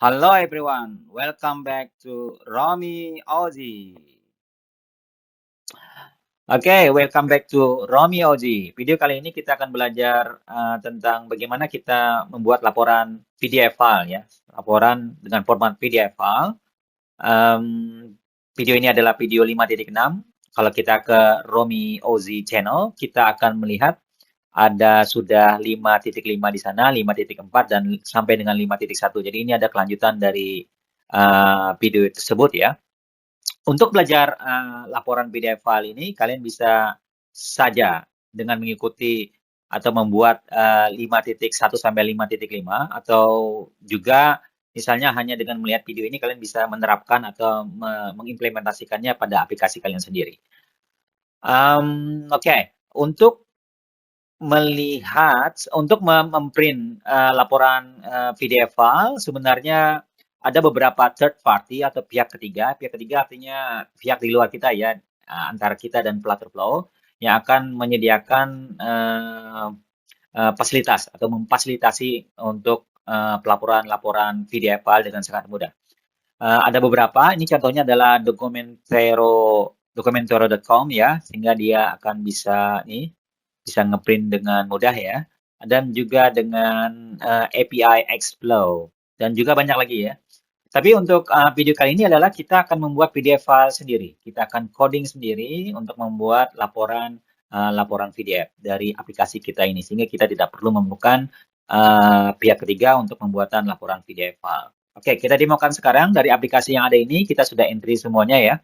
Hello everyone, welcome back to Romy Ozzy. Oke, welcome back to Romy Ozzy. Video kali ini kita akan belajar tentang bagaimana kita membuat laporan PDF file ya. Laporan dengan format PDF file. Em, Video ini adalah video 5.6. Kalau kita ke Romy Ozzy channel, kita akan melihat ada sudah 5.5 di sana, 5.4 dan sampai dengan 5.1. Jadi ini ada kelanjutan dari video tersebut ya. Untuk belajar laporan PDF file ini, kalian bisa saja dengan mengikuti atau membuat 5.1 sampai 5.5 atau juga misalnya hanya dengan melihat video ini kalian bisa menerapkan atau mengimplementasikannya pada aplikasi kalian sendiri. Oke, untuk melihat untuk memprint laporan PDF file sebenarnya ada beberapa third party atau pihak ketiga. Pihak ketiga artinya pihak di luar kita ya, antara kita dan Flutterflow yang akan menyediakan fasilitas atau memfasilitasi untuk pelaporan-laporan PDF file dengan sangat mudah. Ada beberapa, ini contohnya adalah Documentoro.com ya, sehingga dia akan bisa bisa ngeprint dengan mudah ya. Dan juga dengan API Xflow dan juga banyak lagi ya. Tapi untuk video kali ini adalah kita akan membuat PDF file sendiri. Kita akan coding sendiri untuk membuat laporan PDF dari aplikasi kita ini sehingga kita tidak perlu memerlukan pihak ketiga untuk pembuatan laporan PDF file. Oke, kita demokan sekarang dari aplikasi yang ada ini kita sudah entry semuanya ya.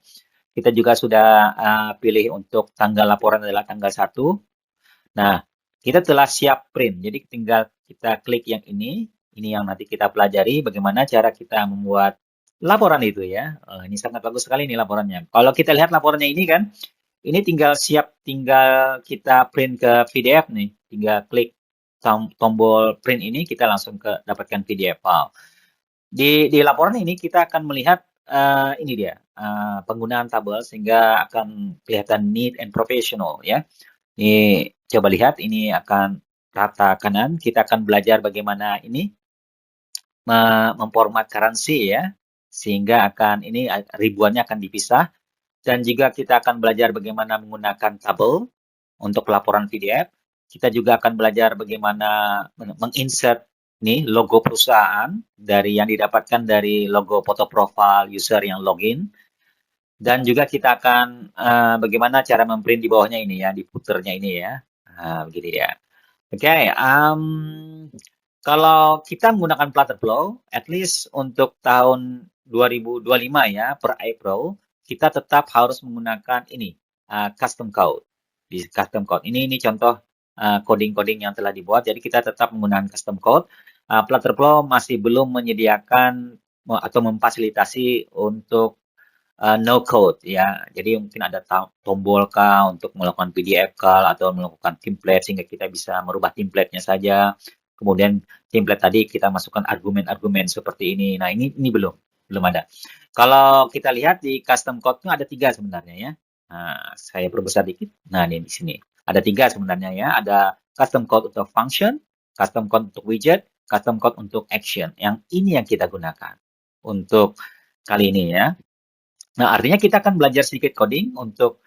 Kita juga sudah pilih untuk tanggal laporan adalah tanggal 1. Nah, kita telah siap print. Jadi tinggal kita klik yang ini yang nanti kita pelajari bagaimana cara kita membuat laporan itu ya. Ini sangat bagus sekali nih laporannya. Kalau kita lihat laporannya ini kan, ini tinggal kita print ke PDF nih. Tinggal klik tombol print ini, kita langsung dapatkan PDF file. Di laporan ini kita akan melihat ini dia penggunaan tabel sehingga akan kelihatan neat and professional ya. Ini coba lihat, ini akan rata kanan. Kita akan belajar bagaimana ini memformat currency ya, sehingga ini ribuannya akan dipisah. Dan juga kita akan belajar bagaimana menggunakan tabel untuk laporan PDF. Kita juga akan belajar bagaimana menginsert logo perusahaan yang didapatkan dari logo foto profile user yang login. Dan juga kita akan bagaimana cara memprint di bawahnya ini ya, di footernya ini ya. Begini ya. Oke, kalau kita menggunakan Flutterflow, at least untuk tahun 2025 ya, per April, kita tetap harus menggunakan ini, custom code. Di custom code. Ini contoh coding-coding yang telah dibuat, jadi kita tetap menggunakan custom code. Flutterflow masih belum menyediakan atau memfasilitasi untuk no code ya. Jadi mungkin ada tombol kah untuk melakukan PDF kah atau melakukan template sehingga kita bisa merubah template-nya saja. Kemudian template tadi kita masukkan argumen-argumen seperti ini. Nah, ini belum ada. Kalau kita lihat di custom code-nya ada 3 sebenarnya ya. Nah, saya perbesar dikit. Nah, ini di sini. Ada 3 sebenarnya ya. Ada custom code untuk function, custom code untuk widget, custom code untuk action. Yang ini yang kita gunakan untuk kali ini ya. Nah, artinya kita akan belajar sedikit coding untuk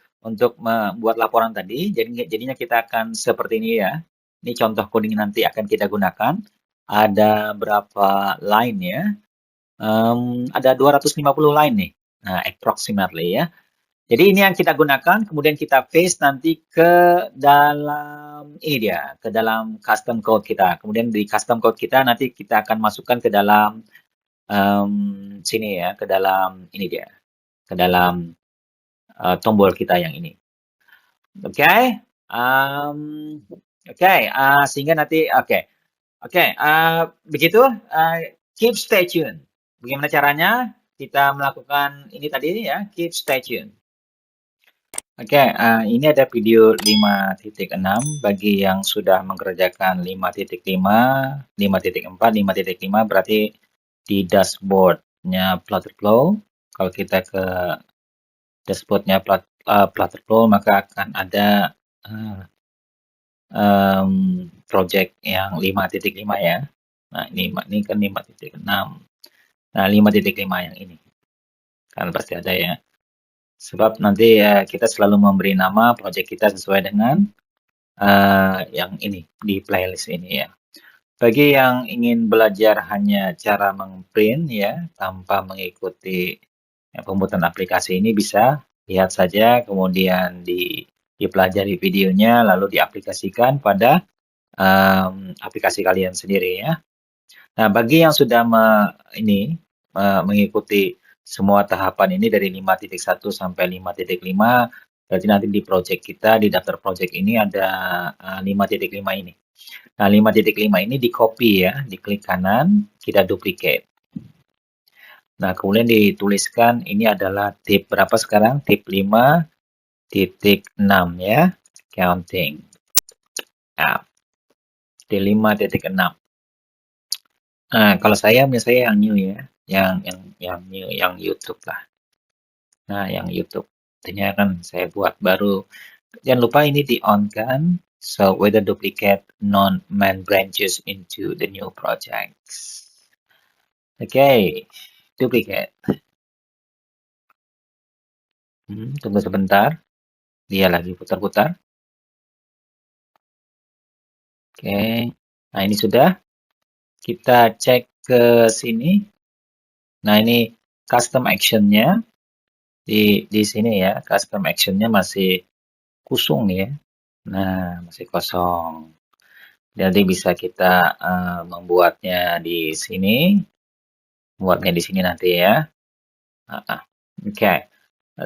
membuat laporan tadi. Jadinya kita akan seperti ini ya. Ini contoh coding nanti akan kita gunakan. Ada berapa line ya? Ada 250 line nih. Nah, approximately ya. Jadi ini yang kita gunakan, kemudian kita paste nanti ke dalam ke dalam custom code kita. Kemudian di custom code kita nanti kita akan masukkan ke dalam sini ya, ke dalam ke dalam tombol kita yang ini. Oke, sehingga nanti begitu. Keep stay tune. Bagaimana caranya kita melakukan ini tadi ya? Keep stay tune. Ini ada video 5.6 bagi yang sudah mengerjakan 5.5, 5.4, 5.5 berarti di dashboardnya Flutterflow. Kalau kita ke dashboardnya Flutterflow maka akan ada project yang 5.5 ya. Nah, ini kan 5.6. Nah, 5.5 yang ini. Kan pasti ada ya. Sebab nanti kita selalu memberi nama project kita sesuai dengan yang ini di playlist ini ya. Bagi yang ingin belajar hanya cara mengprint ya tanpa mengikuti pembuatan aplikasi ini bisa lihat saja kemudian dipelajari videonya lalu diaplikasikan pada aplikasi kalian sendiri ya. Nah, bagi yang sudah mengikuti semua tahapan ini dari 5.1 sampai 5.5, berarti nanti di project kita, di daftar project ini ada 5.5 ini. Nah, 5.5 ini di-copy ya, diklik kanan, kita duplicate. Nah, kemudian dituliskan ini adalah tip berapa sekarang? Tip 5.6 ya, counting. Nah, di 5.6. Nah, kalau saya misalnya yang new ya, yang new, yang YouTube lah. Nah, yang YouTube. Artinya kan saya buat baru. Jangan lupa ini di-on kan. So, whether duplicate non-main branches into the new projects. Oke, duplicate. Tunggu sebentar. Dia lagi putar-putar. Oke. Nah, ini sudah. Kita cek ke sini. Nah, ini custom action-nya. Di sini ya, custom action-nya masih kosong nih ya. Nah, masih kosong. Jadi bisa kita membuatnya di sini. Buatnya di sini nanti ya. Oke.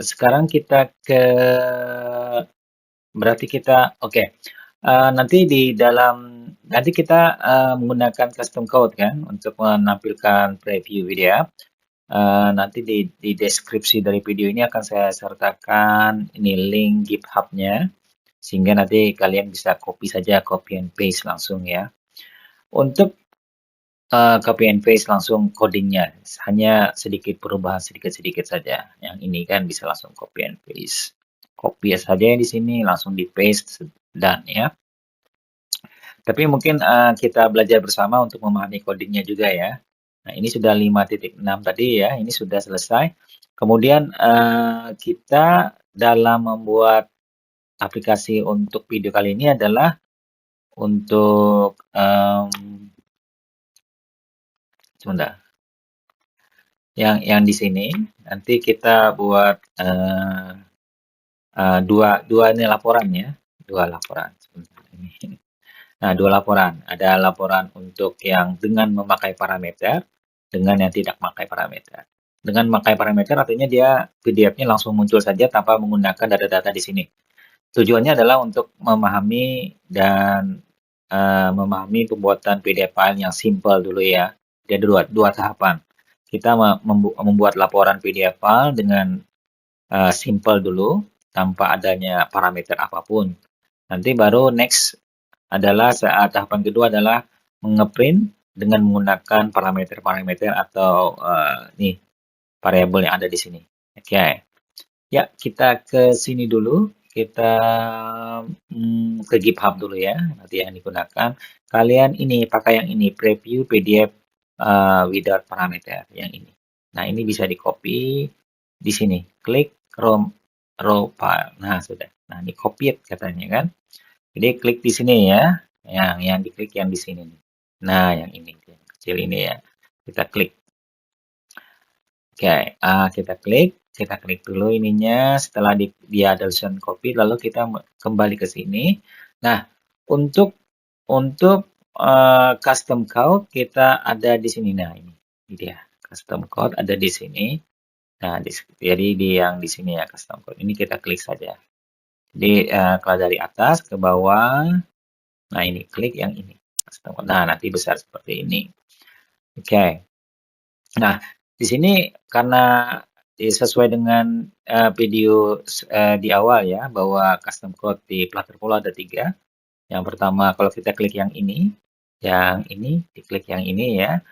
Sekarang kita ke berarti kita oke. Nanti di dalam nanti kita menggunakan custom code kan untuk menampilkan preview video. Nanti di deskripsi dari video ini akan saya sertakan ini link GitHub-nya sehingga nanti kalian bisa copy and paste langsung ya. Untuk copy and paste langsung codingnya, hanya sedikit perubahan sedikit-sedikit saja. Yang ini kan bisa langsung copy and paste. Copy saja di sini, langsung di paste dan ya. Tapi mungkin kita belajar bersama untuk memahami codingnya juga ya. Nah, ini sudah 5.6 tadi ya, ini sudah selesai. Kemudian kita dalam membuat aplikasi untuk video kali ini adalah untuk sebentar. Yang di sini nanti kita buat dua ini laporan ya, dua laporan. Nah, dua laporan. Ada laporan untuk yang dengan memakai parameter, dengan yang tidak memakai parameter. Dengan memakai parameter artinya dia PDF-nya langsung muncul saja tanpa menggunakan data-data di sini. Tujuannya adalah untuk memahami dan memahami pembuatan PDF file yang simple dulu ya. Dia dua tahapan. Kita membuat laporan PDF file dengan simple dulu tanpa adanya parameter apapun. Nanti baru next adalah tahapan kedua adalah ngeprint dengan menggunakan parameter-parameter atau nih variabel yang ada di sini. Oke. Ya, kita ke sini dulu. Kita ke GitHub dulu ya. Nanti yang digunakan. Kalian ini pakai yang ini, preview PDF without parameter yang ini. Nah, ini bisa di copy di sini. Klik raw file. Nah, sudah. Nah, ini copied katanya kan. Jadi klik di sini ya. Yang diklik yang di sini nih. Nah, yang ini yang kecil ini ya. Kita klik. Oke, kita klik dulu ininya. Setelah dia ada tulisan copy, lalu kita kembali ke sini. Nah, untuk custom code kita ada di sini. Nah, ini dia. Custom code ada di sini. Nah, jadi yang di sini ya custom code. Ini kita klik saja. Jadi kalau dari atas ke bawah, nah ini klik yang ini. Nah, nanti besar seperti ini. Oke. Nah, di sini karena sesuai dengan video di awal ya, bahwa custom code di Plutterflow ada 3. Yang pertama kalau kita klik yang ini, diklik yang ini ya.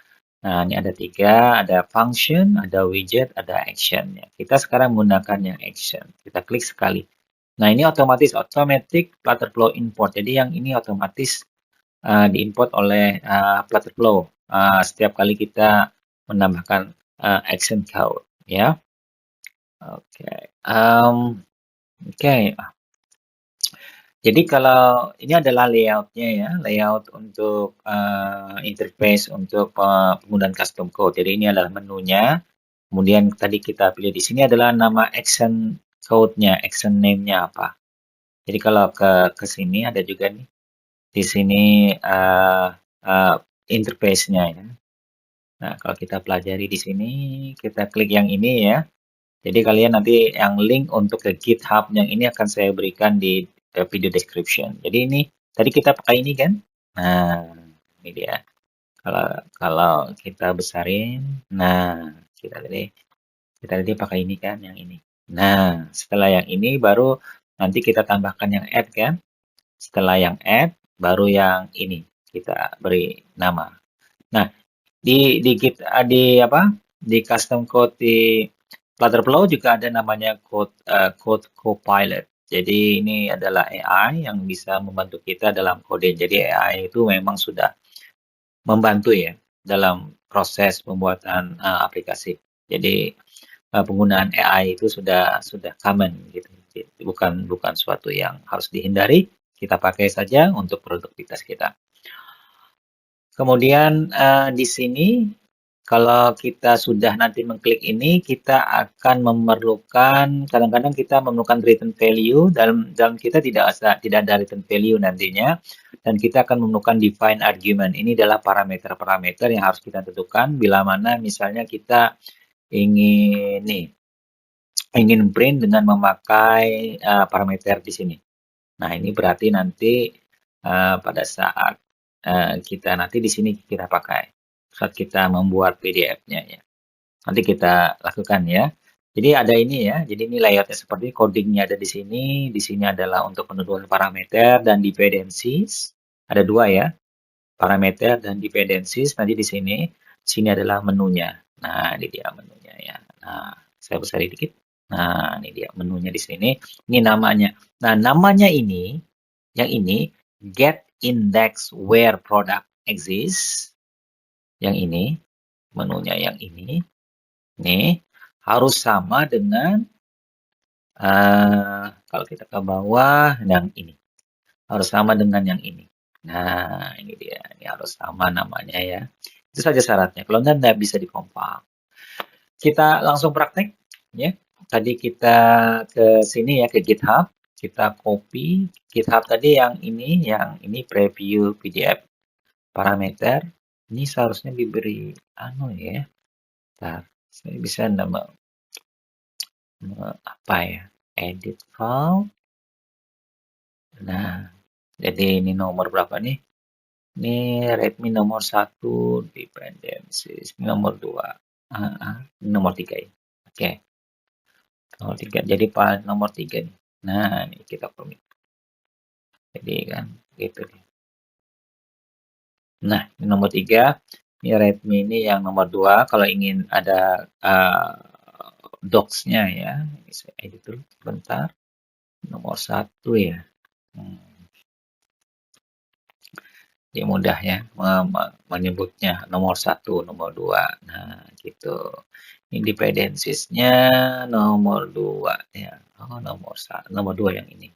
Nah, ini ada 3, ada function, ada widget, ada action ya. Kita sekarang menggunakan yang action. Kita klik sekali. Nah, ini automatic Plutterflow import. Jadi yang ini otomatis diimport oleh Plutterflow. Setiap kali kita menambahkan action code ya. Oke. Oke. Jadi kalau ini adalah layoutnya ya, layout untuk interface untuk penggunaan custom code. Jadi ini adalah menunya. Kemudian tadi kita pilih di sini adalah nama action code-nya, action name-nya apa. Jadi kalau ke sini ada juga nih di sini interface-nya ya. Nah, kalau kita pelajari di sini, kita klik yang ini ya. Jadi kalian nanti yang link untuk ke GitHub yang ini akan saya berikan di video description. Jadi ini tadi kita pakai ini kan? Nah, ini dia. Kalau kita besarin, nah kita tadi pakai ini kan, yang ini. Nah, setelah yang ini baru nanti kita tambahkan yang add kan? Setelah yang add, baru yang ini kita beri nama. Nah, di custom code di Flutterflow juga ada namanya code copilot. Jadi ini adalah AI yang bisa membantu kita dalam coding. Jadi AI itu memang sudah membantu ya dalam proses pembuatan aplikasi. Jadi penggunaan AI itu sudah common gitu. Bukan suatu yang harus dihindari. Kita pakai saja untuk produktivitas kita. Kemudian di sini kalau kita sudah nanti mengklik ini, kita akan memerlukan, kadang-kadang kita memerlukan return value, dalam kita tidak ada return value nantinya, dan kita akan memerlukan define argument. Ini adalah parameter-parameter yang harus kita tentukan, bila mana misalnya kita ingin print dengan memakai parameter di sini. Nah, ini berarti nanti pada saat kita nanti di sini kita pakai saat kita membuat PDF-nya ya. Nanti kita lakukan ya. Jadi ada ini ya. Jadi ini layoutnya seperti codingnya ada di sini. Di sini adalah untuk penentuan parameter dan dependencies. Ada dua ya. Parameter dan dependencies. Nanti di sini. Sini adalah menunya. Nah, ini dia menunya ya. Nah, saya besarin dikit. Nah, ini dia menunya di sini. Ini namanya. Nah, namanya ini, yang ini, get index where product exists. Yang ini, menunya yang ini harus sama dengan kalau kita ke bawah yang ini. Harus sama dengan yang ini. Nah, ini dia. Ini harus sama namanya ya. Itu saja syaratnya. Kalau enggak bisa dikompil. Kita langsung praktek ya. Tadi kita ke sini ya, ke GitHub. Kita copy GitHub tadi yang ini preview PDF parameter. Ini seharusnya diberi ya. Bentar, saya bisa apa ya? Edit file. Nah, jadi ini nomor berapa nih? Ini Redmi nomor 1, dependencies. Ini nomor 2. Ini nomor 3 ya. Oke. Nomor 3. Jadi nomor 3 nih. Nah, ini kita commit. Jadi kan gitu nih. Nah, ini nomor 3. Ini Redmi ini yang nomor 2. Kalau ingin ada docs-nya ya. Ini saya edit dulu sebentar. Nomor 1 ya. Jadi mudah ya menyebutnya nomor 1, nomor 2. Nah, gitu. Ini dependencies-nya nomor 2 ya. Oh, nomor 2 yang ini.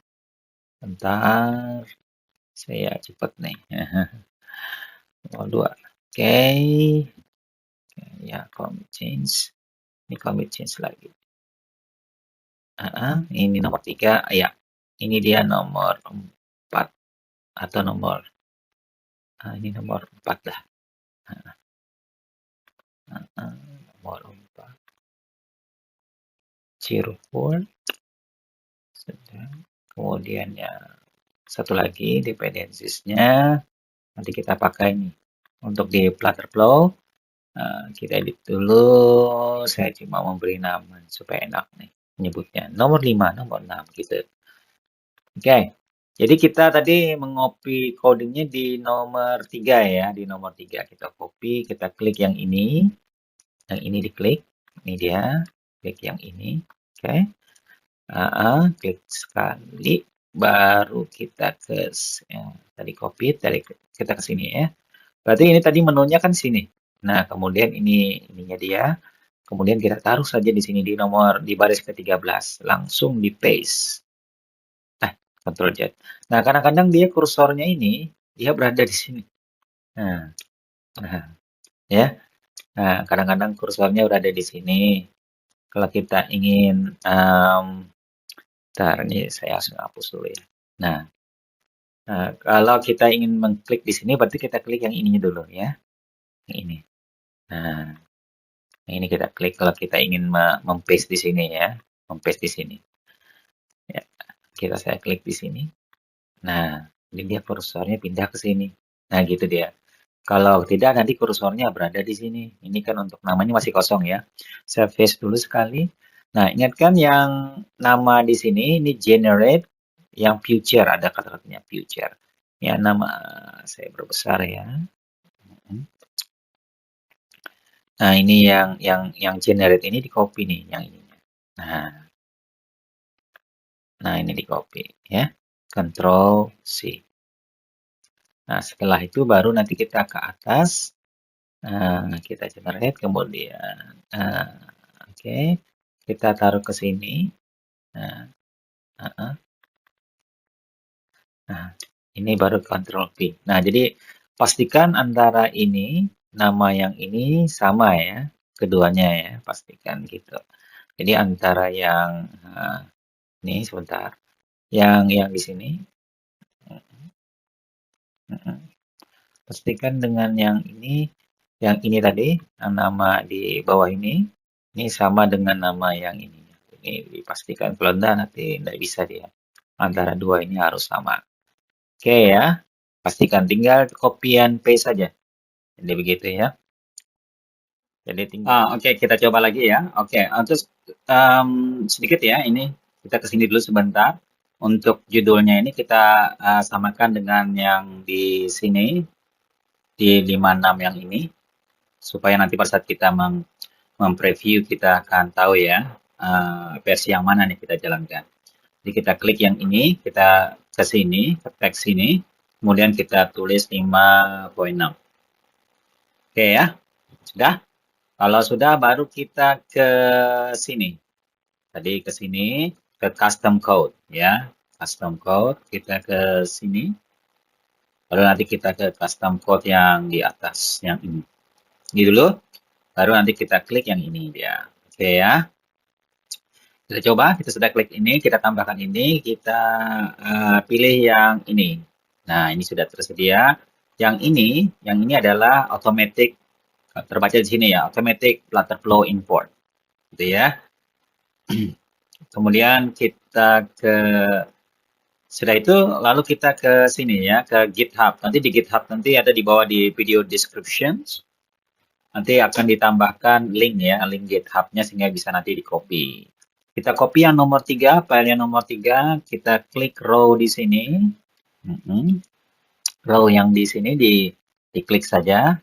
Bentar. Saya cepat nih. Nomor 2. Oke. Ya, commit change. Ini commit change lagi. Ini nomor 3. Ya. Ini dia nomor 4 atau nomor ini nomor 4 lah. Nomor 4. Cheerful. Kemudian ya satu lagi dependencies-nya nanti kita pakai nih untuk di Flutterflow. Kita edit dulu. Saya cuma memberi nama supaya enak nih menyebutnya. Nomor 5, nomor 6 gitu. Oke. Jadi kita tadi mengopi codingnya di nomor 3 ya. Di nomor 3 kita copy, kita klik yang ini. Yang ini diklik. Ini dia. Klik yang ini. Oke. Klik sekali. Baru kita ke tadi copy, tadi kita ke sini ya. Berarti ini tadi menunya kan sini. Nah, kemudian ininya dia. Kemudian kita taruh saja di sini di baris ke-13, langsung di paste. Ctrl Z. Nah, kadang-kadang dia kursornya ini dia berada di sini. Nah, nah, ya. Nah, kadang-kadang kursornya berada di sini. Kalau kita ingin, bentar, ini saya harus hapus dulu ya. Nah, kalau kita ingin mengklik di sini, berarti kita klik yang ininya dulu ya, yang ini. Nah, yang ini kita klik kalau kita ingin paste di sini ya, paste di sini. Ya, saya klik di sini. Nah, ini dia kursornya pindah ke sini. Nah, gitu dia. Kalau tidak, nanti kursornya berada di sini. Ini kan untuk namanya masih kosong ya. Saya paste dulu sekali. Nah, ingatkan yang nama di sini, ini generate, yang future, ada kata-katanya future. Ya, nama saya berbesar ya. Nah, ini yang generate ini di copy nih, yang ini. Nah, ini di copy ya. Control C. Nah, setelah itu baru nanti kita ke atas. Kita generate, kemudian oke, kita taruh ke sini. Nah, ini baru Ctrl V. Nah, jadi pastikan antara ini, nama yang ini sama ya, keduanya ya, pastikan gitu. Jadi antara yang ini sebentar, yang di sini, pastikan dengan yang ini tadi, nama di bawah ini sama dengan nama yang ini. Ini dipastikan, kalau enggak nanti enggak bisa dia. Antara dua ini harus sama. Oke ya, pastikan tinggal copy and paste saja. Jadi begitu ya. Jadi tinggal. Oke, kita coba lagi ya. Oke, terus sedikit ya, ini kita kesini dulu sebentar. Untuk judulnya ini kita samakan dengan yang di sini, di 56 yang ini, supaya nanti pada saat kita mempreview kita akan tahu ya versi yang mana nih kita jalankan. Jadi kita klik yang ini, kita ke sini, ke teks sini, kemudian kita tulis 5.6. Oke ya, sudah? Kalau sudah baru kita ke sini. Tadi ke sini, ke custom code ya. Custom code, kita ke sini. Lalu nanti kita ke custom code yang di atas, yang ini. Ini dulu, baru nanti kita klik yang ini dia. Oke ya. Kita coba, kita sudah klik ini, kita tambahkan ini, kita pilih yang ini. Nah, ini sudah tersedia. Yang ini adalah automatic, terbaca di sini ya, automatic Flutterflow import. Gitu ya. Kemudian kita sudah itu lalu kita ke sini ya, ke GitHub. Nanti di GitHub nanti ada di bawah di video descriptions. Nanti akan ditambahkan link ya, link GitHub-nya sehingga bisa nanti di copy. Kita copy yang nomor 3, file yang nomor 3, kita klik row di sini. Row yang di sini diklik saja.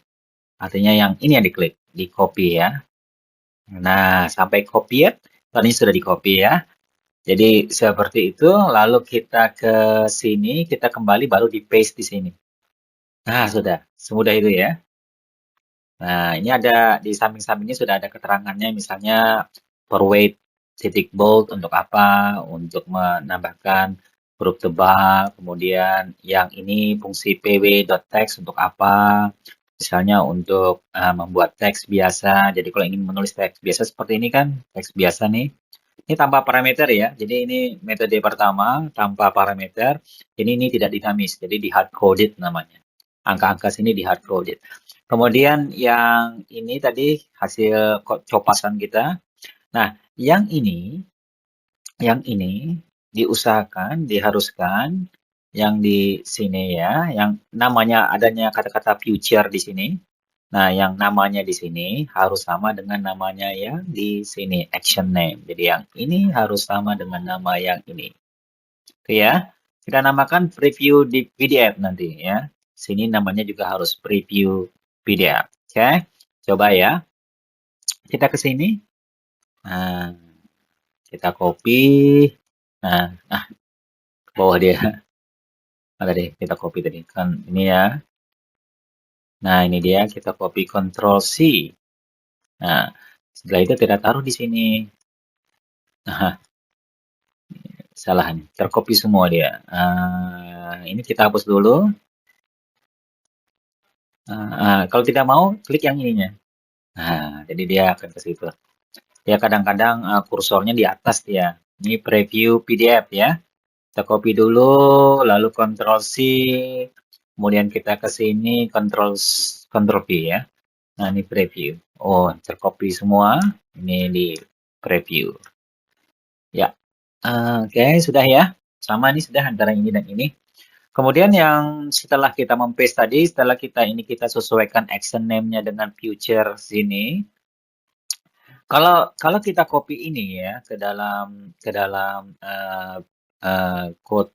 Artinya yang ini yang diklik, di copy ya. Nah, sampai copied, tadi sudah di copy ya. Jadi seperti itu, lalu kita ke sini, kita kembali baru di paste di sini. Nah, sudah, semudah itu ya. Nah, ini ada di samping-sampingnya sudah ada keterangannya, misalnya per weight titik bold untuk apa, untuk menambahkan huruf tebal, kemudian yang ini fungsi pw.text untuk apa, misalnya untuk membuat teks biasa. Jadi kalau ingin menulis teks biasa seperti ini kan, teks biasa nih. Ini tanpa parameter ya. Jadi ini metode pertama tanpa parameter. Ini tidak dinamis. Jadi di hard coded namanya. Angka-angka sini di hard coded. Kemudian yang ini tadi hasil copasan kita. Nah, yang ini diusahakan, diharuskan yang di sini ya, yang namanya adanya kata-kata future di sini. Nah, yang namanya di sini harus sama dengan namanya yang di sini, action name. Jadi yang ini harus sama dengan nama yang ini. Oke ya. Kita namakan preview di PDF nanti ya. Sini namanya juga harus preview PDF. Oke. Coba ya. Kita ke sini. Nah, kita copy. Nah, ke bawah dia. Ada deh, kita copy tadi. Kan ini ya. Nah, ini dia, kita copy Ctrl C. Nah, Setelah itu kita taruh di sini. Nah, salah nih, tercopy semua dia. Ini kita hapus dulu. Kalau tidak mau, klik yang ininya. Nah, jadi dia akan ke situ. Ya kadang-kadang kursornya di atas dia. Ini preview PDF ya. Kita copy dulu, lalu Ctrl C, kemudian kita ke sini Ctrl V ya. Nah, ini preview. Oh, tercopy semua. Ini di preview. Ya, oke, sudah ya. Sama ini sudah antara ini dan ini. Kemudian yang setelah kita paste tadi, setelah kita sesuaikan action name-nya dengan future sini. Kalau kita copy ini ya ke dalam code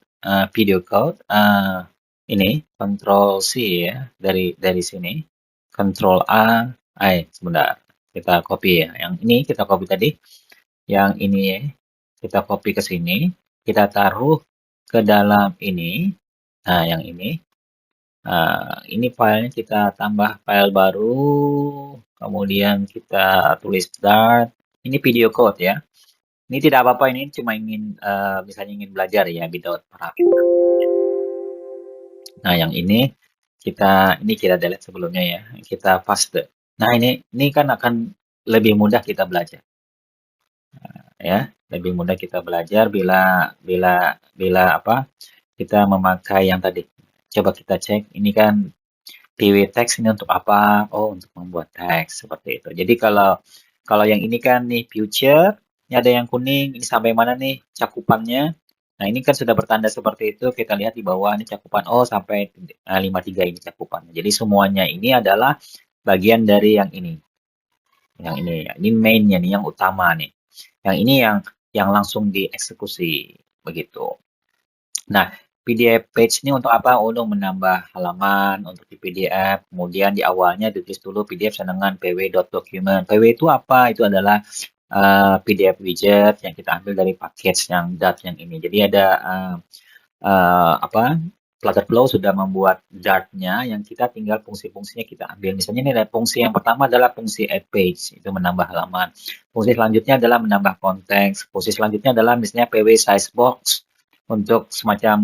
video code ini Ctrl C ya dari sini. Ctrl A, sebentar. Kita copy ya. Yang ini kita copy tadi. Yang ini ya, kita copy ke sini, kita taruh ke dalam ini. Nah, yang ini. Ini filenya kita tambah file baru, kemudian kita tulis Dart. Ini video code ya. Ini tidak apa-apa, ini cuma ingin misalnya ingin belajar ya without paragraph. Nah, yang ini kita delete sebelumnya ya. Kita paste. Nah, ini kan akan lebih mudah kita belajar. Ya, lebih mudah kita belajar bila apa? Kita memakai yang tadi. Coba kita cek, ini kan PW text ini untuk apa? Oh, untuk membuat teks seperti itu. Jadi kalau yang ini kan nih future, ini ada yang kuning, ini sampai mana nih cakupannya? Nah, ini kan sudah bertanda seperti itu. Kita lihat di bawah ini cakupan. Oh, sampai 53 ini cakupannya. Jadi semuanya ini adalah bagian dari yang ini. Yang ini ya. Ini main-nya nih, yang utama nih. Yang ini yang langsung dieksekusi begitu. Nah, PDF page ini untuk apa? Untuk menambah halaman untuk di PDF. Kemudian di awalnya ditulis dulu PDF dengan pw.document. PW itu apa? Itu adalah PDF widget yang kita ambil dari package yang Dart yang ini. Jadi ada apa? Flutterflow sudah membuat Dart-nya yang kita tinggal fungsi-fungsinya kita ambil. Misalnya ini ada fungsi yang pertama adalah fungsi add page, itu menambah halaman. Fungsi selanjutnya adalah menambah konteks. Fungsi selanjutnya adalah misalnya PW size box untuk semacam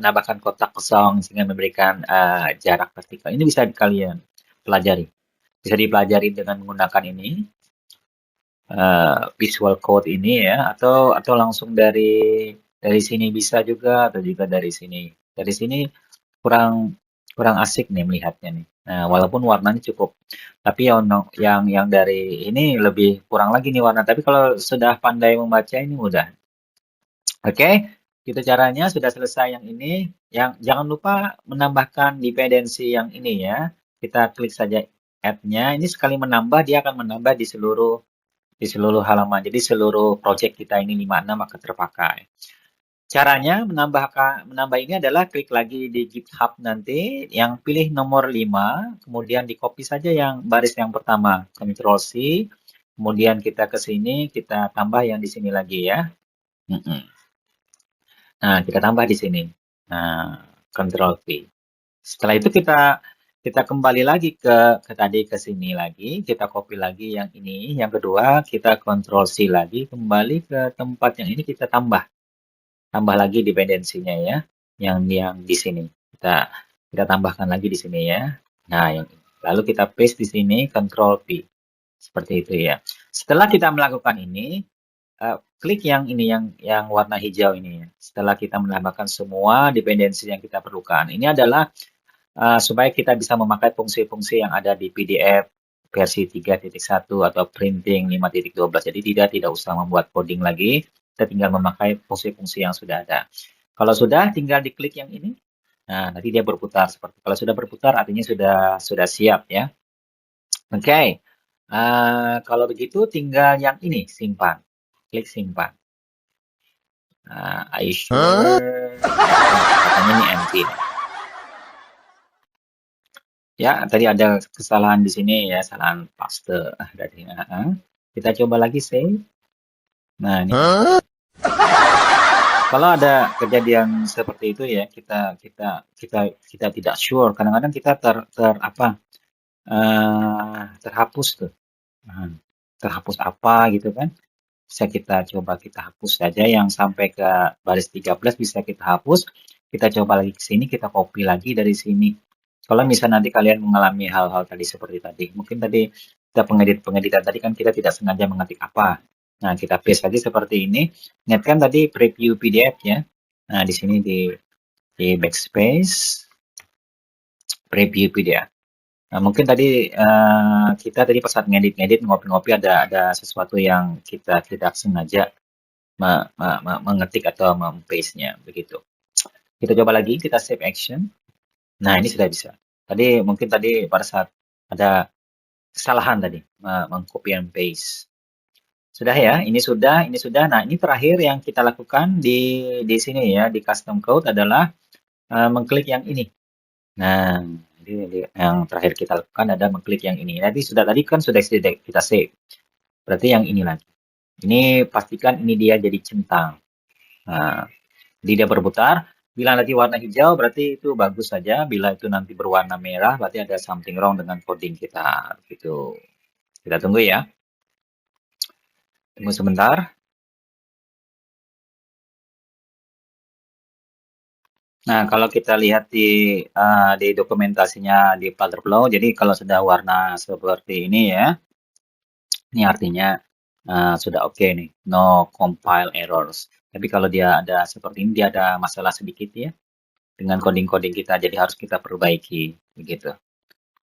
menambahkan kotak kosong sehingga memberikan jarak vertikal. Ini bisa kalian pelajari. Bisa dipelajari dengan menggunakan ini visual code ini ya, atau langsung dari sini bisa juga, atau juga dari sini. Dari sini kurang asik nih melihatnya nih. Nah, walaupun warnanya cukup, tapi yang dari ini lebih kurang lagi nih warna. Tapi kalau sudah pandai membaca ini mudah. Oke, itu caranya sudah selesai yang ini. Yang jangan lupa menambahkan dependensi yang ini ya. Kita klik saja add-nya. Ini sekali menambah dia akan menambah di seluruh halaman. Jadi seluruh project kita ini 56 akan terpakai. Caranya menambah ini adalah klik lagi di GitHub nanti, yang pilih nomor 5, kemudian di copy saja yang baris yang pertama, Ctrl C, kemudian kita ke sini, kita tambah yang di sini lagi ya. Nah, kita tambah di sini. Nah, Ctrl V. Setelah itu kita kembali lagi ke tadi ke sini lagi, kita copy lagi yang ini, yang kedua kita Ctrl C lagi, kembali ke tempat yang ini kita tambah lagi dependensinya ya, yang di sini kita tambahkan lagi di sini ya. Nah, yang ini. Lalu kita paste di sini, Ctrl V, seperti itu ya. Setelah kita melakukan ini, klik yang ini yang warna hijau ini ya. Setelah kita menambahkan semua dependensi yang kita perlukan, ini adalah supaya kita bisa memakai fungsi-fungsi yang ada di PDF versi 3.1 atau printing 5.12. Jadi tidak usah membuat coding lagi, kita tinggal memakai fungsi-fungsi yang sudah ada. Kalau sudah, tinggal diklik yang ini. Nah, nanti dia berputar seperti. Kalau sudah berputar, artinya sudah siap ya. Oke. Kalau begitu, tinggal yang ini simpan. Klik simpan. Are you sure? Katanya ini empty. Ya, tadi ada kesalahan di sini ya, kesalahan paste dari. Kita coba lagi save. Nah, ini. Kalau ada kejadian seperti itu ya, kita tidak sure. Kadang-kadang kita terhapus tuh. terhapus apa gitu kan. Bisa kita coba kita hapus saja yang sampai ke baris 13 bisa kita hapus. Kita coba lagi ke sini, kita copy lagi dari sini. Kalau misalnya nanti kalian mengalami hal-hal tadi seperti tadi, mungkin tadi kita pengeditan tadi kan kita tidak sengaja mengetik apa. Nah, kita paste lagi seperti ini. Ingatkan tadi preview PDF ya. Nah, di sini di backspace preview PDF. Nah, mungkin tadi kita tadi pas saat ngedit ngopi-ngopi ada sesuatu yang kita tidak sengaja mengetik atau paste-nya begitu. Kita coba lagi, kita save action. Nah, ini sudah bisa. Tadi mungkin tadi pada saat ada kesalahan tadi mengcopy and paste. Sudah ya, ini sudah, ini sudah. Nah, ini terakhir yang kita lakukan di sini ya, di custom code adalah mengklik yang ini. Nah, jadi yang terakhir kita lakukan adalah mengklik yang ini. Tadi kan sudah kita save. Berarti yang ini lagi. Ini pastikan ini dia jadi centang. Nah, jadi dia berputar. Bila nanti warna hijau berarti itu bagus saja. Bila itu nanti berwarna merah berarti ada something wrong dengan coding kita. Gitu. Kita tunggu ya. Tunggu sebentar. Nah, kalau kita lihat di dokumentasinya di Flutterflow, jadi kalau sudah warna seperti ini ya, ini artinya sudah oke nih, no compile errors. Tapi kalau dia ada seperti ini, dia ada masalah sedikit ya dengan coding-coding kita, jadi harus kita perbaiki begitu.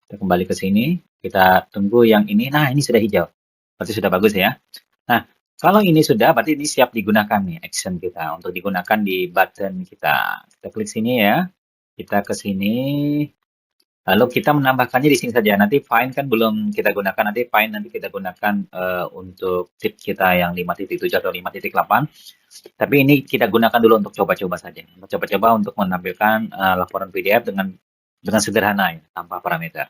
Kita kembali ke sini, kita tunggu yang ini. Nah, ini sudah hijau, berarti sudah bagus ya. Nah, kalau ini sudah, berarti ini siap digunakan nih action kita untuk digunakan di button kita. Kita klik sini ya, kita ke sini. Lalu kita menambahkannya di sini saja. Nanti find kan belum kita gunakan. Nanti find nanti kita gunakan untuk tip kita yang 5.7 atau 5.8. Tapi ini kita gunakan dulu untuk coba-coba saja. Coba-coba untuk menampilkan laporan PDF dengan sederhana ya, tanpa parameter.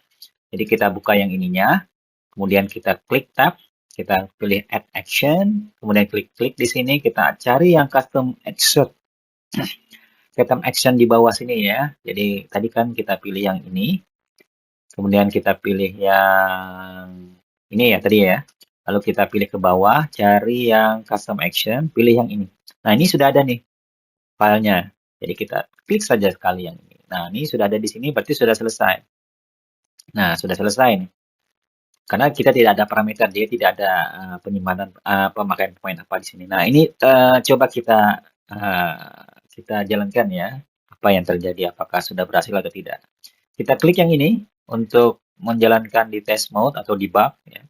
Jadi kita buka yang ininya, kemudian kita klik tab, kita pilih add action, kemudian klik di sini, kita cari yang custom action. Custom action di bawah sini ya. Jadi tadi kan kita pilih yang ini. Kemudian kita pilih yang ini ya tadi ya. Lalu kita pilih ke bawah, cari yang custom action, pilih yang ini. Nah, ini sudah ada nih filenya. Jadi kita klik saja sekali yang ini. Nah, ini sudah ada di sini, berarti sudah selesai. Nah, sudah selesai nih. Karena kita tidak ada parameter, dia tidak ada penyimpanan pemakaian poin apa di sini. Nah, ini coba kita jalankan ya. Apa yang terjadi, apakah sudah berhasil atau tidak. Kita klik yang ini untuk menjalankan di test mode atau debug ya.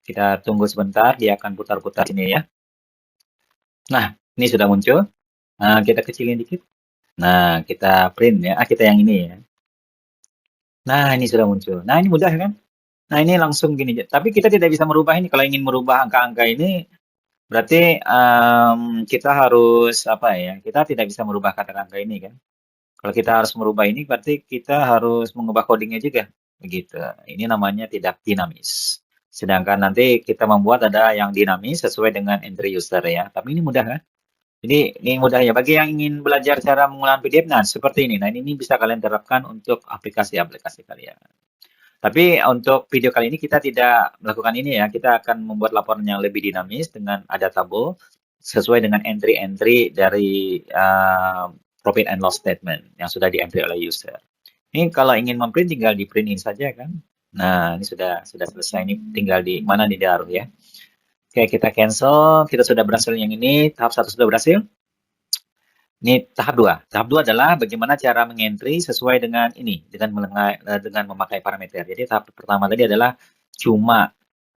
Kita tunggu sebentar, dia akan putar-putar sini ya. Nah, ini sudah muncul. Nah, kita kecilin dikit. Nah, kita print ya. Kita yang ini ya. Nah, ini sudah muncul. Nah, ini mudah kan? Nah, ini langsung gini. Tapi kita tidak bisa merubah ini. Kalau ingin merubah angka-angka ini, berarti kita harus apa ya? Kita tidak bisa merubah kata-kata ini kan? Kalau kita harus merubah ini, berarti kita harus mengubah codingnya juga. Begitu. Ini namanya tidak dinamis. Sedangkan nanti kita membuat ada yang dinamis sesuai dengan entry user ya. Tapi ini mudah kan? Jadi ini mudah ya. Bagi yang ingin belajar cara mengulang PDF, nah seperti ini. Nah ini bisa kalian terapkan untuk aplikasi-aplikasi kalian. Tapi untuk video kali ini kita tidak melakukan ini ya. Kita akan membuat laporan yang lebih dinamis dengan ada tabel sesuai dengan entry-entry dari profit and loss statement yang sudah di-entry oleh user. Ini kalau ingin memprint tinggal di printin saja kan. Nah, ini sudah selesai. Ini tinggal di mana di daruh ya. Oke, kita cancel. Kita sudah berhasil yang ini. Tahap 1 sudah berhasil. Ini tahap 2. Tahap 2 adalah bagaimana cara mengentry sesuai dengan ini, dengan memakai parameter. Jadi tahap pertama tadi adalah cuma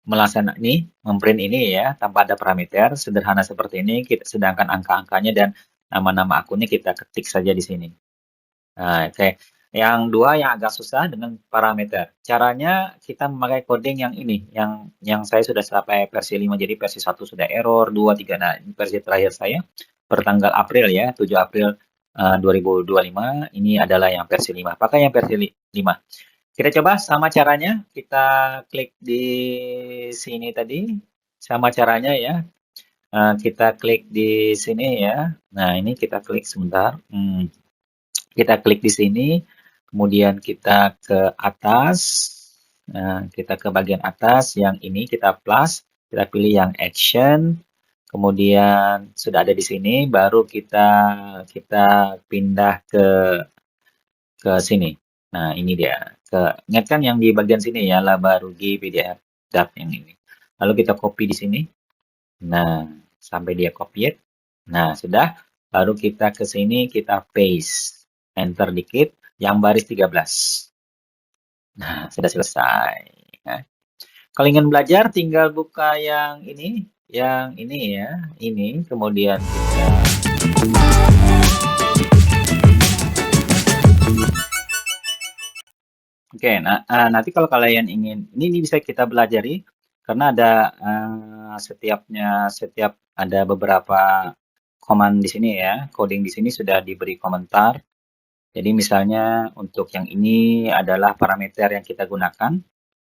melaksanakan ini, memprint ini ya, tanpa ada parameter, sederhana seperti ini, sedangkan angka-angkanya dan nama-nama akunnya kita ketik saja di sini. Nah, oke. Yang dua yang agak susah dengan parameter. Caranya kita memakai coding yang ini, yang saya sudah sampai versi 5, jadi versi 1 sudah error, 2, 3. Nah, ini versi terakhir saya per tanggal April ya, 7 April 2025. Ini adalah yang versi 5. Pakai yang versi 5. Kita coba sama caranya. Kita klik di sini tadi. Sama caranya ya. Kita klik di sini ya. Nah, ini kita klik sebentar. Kita klik di sini. Kemudian kita ke atas. Nah, kita ke bagian atas, yang ini kita plus, kita pilih yang action, kemudian sudah ada di sini, baru kita kita pindah ke sini. Nah, ini dia. Ingat kan yang di bagian sini ya, laba rugi PDF dat yang ini. Lalu kita copy di sini. Nah, sampai dia copied. Nah, sudah. Baru kita ke sini, kita paste. Enter dikit, yang baris 13. Nah, sudah selesai. Nah, kalau ingin belajar, tinggal buka yang ini ya, ini. Kemudian kita Oke, nah, nanti kalau kalian ingin, ini bisa kita belajari karena ada setiap ada beberapa command di sini ya, coding di sini sudah diberi komentar. Jadi misalnya untuk yang ini adalah parameter yang kita gunakan.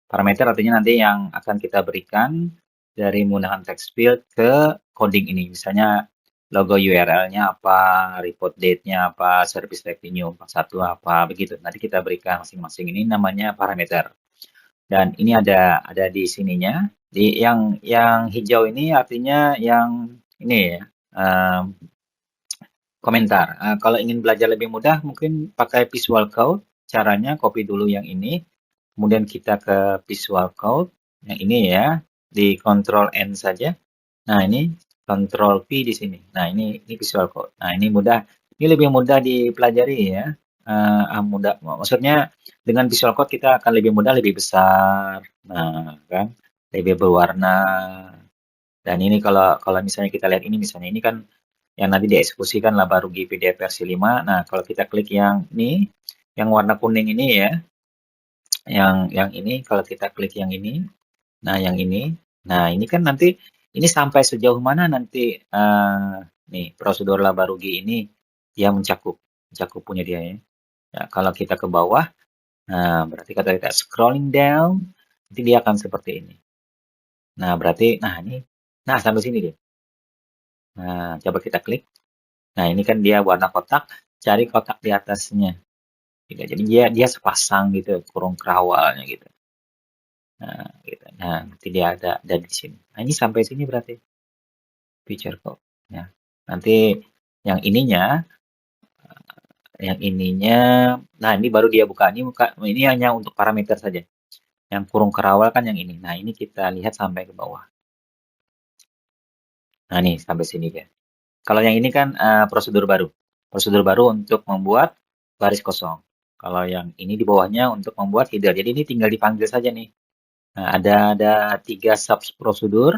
Parameter artinya nanti yang akan kita berikan dari menggunakan text field ke coding ini. Misalnya logo URL-nya apa, report date-nya apa, service revenue satu apa, begitu. Nanti kita berikan masing-masing, ini namanya parameter. Dan ini ada di sininya. Di yang hijau ini artinya yang ini ya, komentar. Kalau ingin belajar lebih mudah, mungkin pakai Visual Code. Caranya copy dulu yang ini, kemudian kita ke Visual Code, yang ini ya, di Ctrl N saja. Nah, ini Ctrl V di sini. Nah, ini Visual Code. Nah, ini mudah. Ini lebih mudah dipelajari ya. Mudah. Maksudnya dengan Visual Code kita akan lebih mudah, lebih besar. Nah, kan, lebih berwarna. Dan ini kalau misalnya kita lihat ini, misalnya ini kan yang nanti dieksekusikan laba rugi PDF versi 5. Nah, kalau kita klik yang ini, yang warna kuning ini ya, yang ini, kalau kita klik yang ini, nah yang ini, nah ini kan nanti ini sampai sejauh mana nanti nih prosedur laba rugi ini dia mencakup punya dia ya. Ya, kalau kita ke bawah, nah berarti kalau kita scrolling down, nanti dia akan seperti ini. Nah berarti, nah sampai sini dia. Nah coba kita klik. Nah ini kan dia warna kotak, cari kotak di atasnya. Gitu. Jadi dia sepasang gitu, kurung kerawalnya gitu. Nah, gitu. Nah, nanti dia ada di sini. Nah, ini sampai sini berarti feature code. Ya. Nanti yang ininya, nah ini baru dia buka. Ini hanya untuk parameter saja. Yang kurung kerawal kan yang ini. Nah, ini kita lihat sampai ke bawah. Nah, nih sampai sini dia. Kalau yang ini kan prosedur baru. Prosedur baru untuk membuat baris kosong. Kalau yang ini di bawahnya untuk membuat header. Jadi ini tinggal dipanggil saja nih. Nah, ada 3 sub prosedur,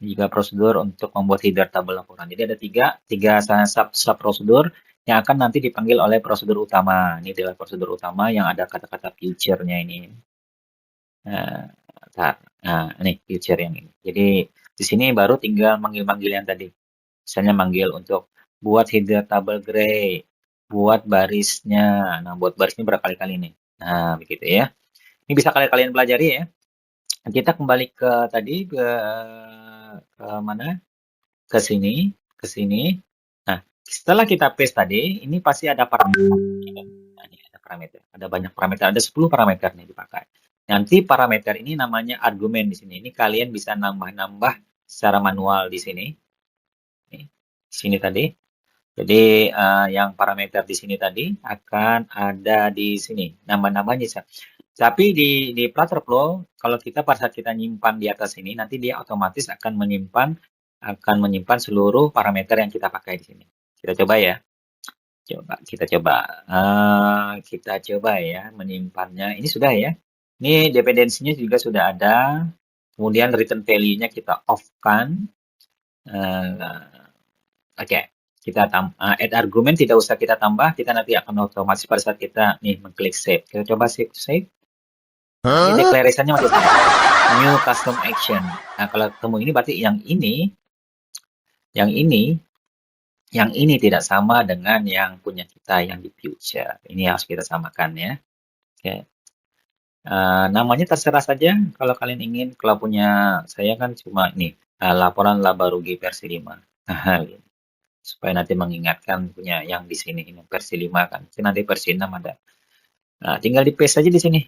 juga prosedur untuk membuat header tabel laporan. Jadi ada tiga sub prosedur yang akan nanti dipanggil oleh prosedur utama. Ini adalah prosedur utama yang ada kata-kata future-nya ini. Nah, ini future yang ini. Jadi di sini baru tinggal manggil-manggil yang tadi. Misalnya manggil untuk buat header tabel gray, buat barisnya. Nah, buat barisnya berkali-kali nih. Nah, begitu ya. Ini bisa kalian pelajari ya. Kita kembali ke tadi ke mana? Ke sini. Nah, setelah kita paste tadi, ini pasti ada parameter. Nah, ini ada parameter. Ada banyak parameter, ada 10 parameter nih dipakai. Nanti parameter ini namanya argumen di sini. Ini kalian bisa nambah-nambah secara manual di sini. Nih, di sini tadi. Jadi yang parameter di sini tadi akan ada di sini. Nambah-nambahnya. Tapi di Flutterflow, kalau kita pada saat kita nyimpan di atas ini, nanti dia otomatis akan menyimpan seluruh parameter yang kita pakai di sini. Kita coba ya. Kita coba ya menyimpannya. Ini sudah ya. Ini dependensinya juga sudah ada. Kemudian return value-nya kita off-kan. Oke. Kita add argumen tidak usah kita tambah. Kita nanti akan otomatis pada saat kita nih mengklik save. Kita coba save. Ini declaration-nya masih sama. New custom action. Nah, kalau ketemu ini berarti yang ini tidak sama dengan yang punya kita yang di future. Ini harus kita samakan ya. Oke. Namanya terserah saja kalau kalian ingin. Kalau punya saya kan cuma ini laporan laba rugi versi 5. Supaya nanti mengingatkan punya yang di sini ini versi 5 kan. Nanti versi 6 ada. Nah, tinggal di paste saja di sini.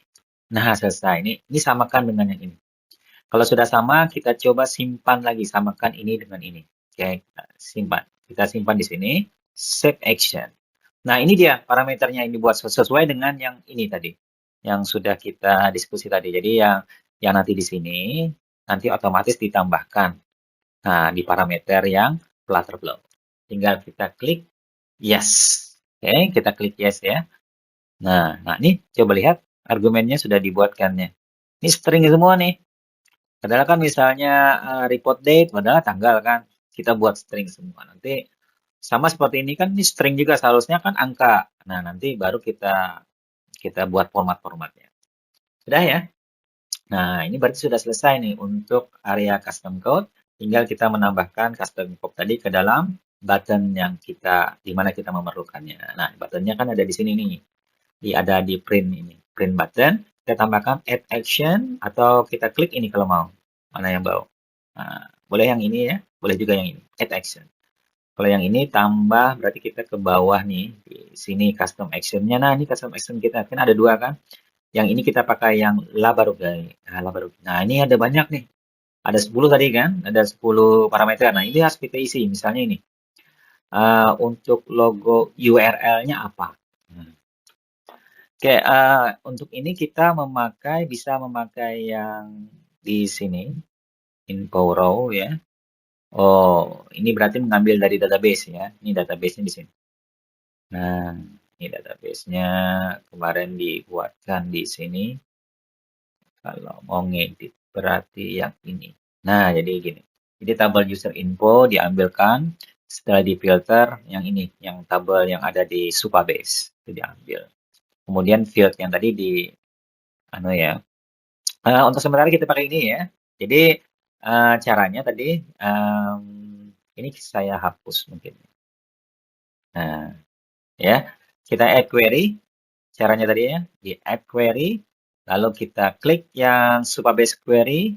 Nah, selesai. Ini samakan dengan yang ini. Kalau sudah sama, kita coba simpan lagi, samakan ini dengan ini. Oke, kita simpan. Kita simpan di sini, save action. Nah, ini dia parameternya ini buat sesuai dengan yang ini tadi, yang sudah kita diskusi tadi. Jadi yang nanti di sini nanti otomatis ditambahkan. Nah, di parameter yang Flutter Flow. Tinggal kita klik yes. Oke, kita klik yes ya. Nah ini coba lihat argumennya sudah dibuatkannya. Ini string semua nih. Padahal kan misalnya report date, padahal tanggal kan. Kita buat string semua. Nanti sama seperti ini kan ini string juga seharusnya kan angka. Nah, nanti baru kita buat format-formatnya. Sudah ya? Nah, ini berarti sudah selesai nih untuk area custom code. Tinggal kita menambahkan custom code tadi ke dalam button yang di mana kita memerlukannya. Nah, buttonnya kan ada di sini nih. Ada di print ini, print button. Kita tambahkan add action atau kita klik ini kalau mau. Mana yang mau? Nah, boleh yang ini ya, boleh juga yang ini, add action. Kalau yang ini tambah berarti kita ke bawah nih, di sini custom actionnya. Nah, ini custom action kita kan ada dua kan. Yang ini kita pakai yang Labarugai. Nah, ini ada banyak nih. Ada 10 tadi kan, ada 10 parameter. Nah, ini harus kita isi. Misalnya ini, untuk logo URL-nya apa? Oke, untuk ini kita bisa memakai yang di sini, info row ya. Oh, ini berarti mengambil dari database ya. Ini database-nya di sini. Nah, ini database-nya kemarin dibuatkan di sini. Kalau mau ngedit berarti yang ini. Nah, jadi gini. Jadi tabel user info diambilkan, setelah difilter yang ini, yang tabel yang ada di Supabase itu diambil. Kemudian field yang tadi di ya. Untuk sementara kita pakai ini ya. Jadi caranya tadi ini saya hapus mungkin. Nah, ya. Kita add query. Caranya tadi ya, di add query, lalu kita klik yang Supabase query,